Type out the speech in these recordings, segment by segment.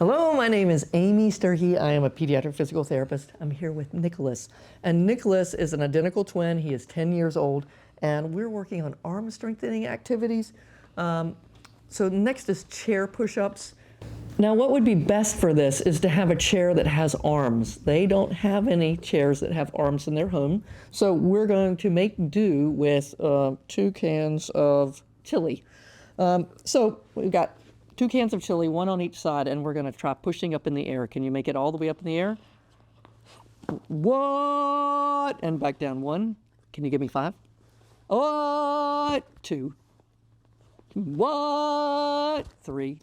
Hello, my name is Amy Sturkey. I am a pediatric physical therapist. I'm here with Nickolas. And Nickolas is an identical twin. He is 10 years old, and we're working on arm strengthening activities. So next is chair push-ups. Now what would be best for this is to have a chair that has arms. They don't have any chairs that have arms in their home. So we're going to make do with 2 cans of chili. So we've got 2 cans of chili, 1 on each side, and we're going to try pushing up in the air. Can you make it all the way up in the air? What? And back down. 1. Can you give me 5? What? 2. What? 3.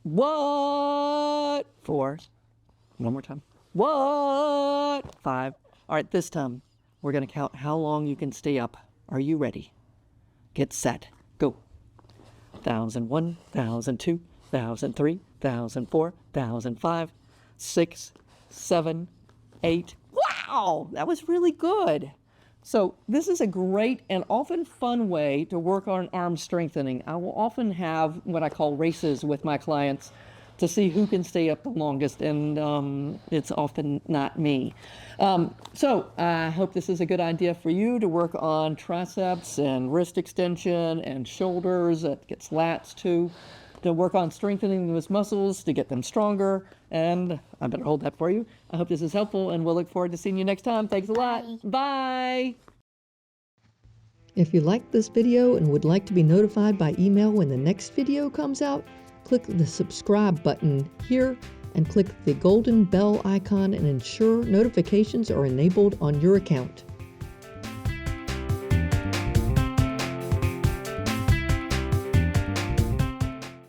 What? 4. One more time. What? 5. All right, this time we're going to count how long you can stay up. Are you ready? Get set. Go. 1001, 1002, 1003, 1004, 1005, 6, 7, 8. Wow, that was really good. So this is a great and often fun way to work on arm strengthening. I will often have what I call races with my clients to see who can stay up the longest, and it's often not me. So I hope this is a good idea for you to work on triceps and wrist extension and shoulders. It gets lats too, to work on strengthening those muscles to get them stronger. And I better hold that for you. I hope this is helpful, and we'll look forward to seeing you next time. Thanks a lot. Bye. If you liked this video and would like to be notified by email when the next video comes out, click the subscribe button here and click the golden bell icon and ensure notifications are enabled on your account.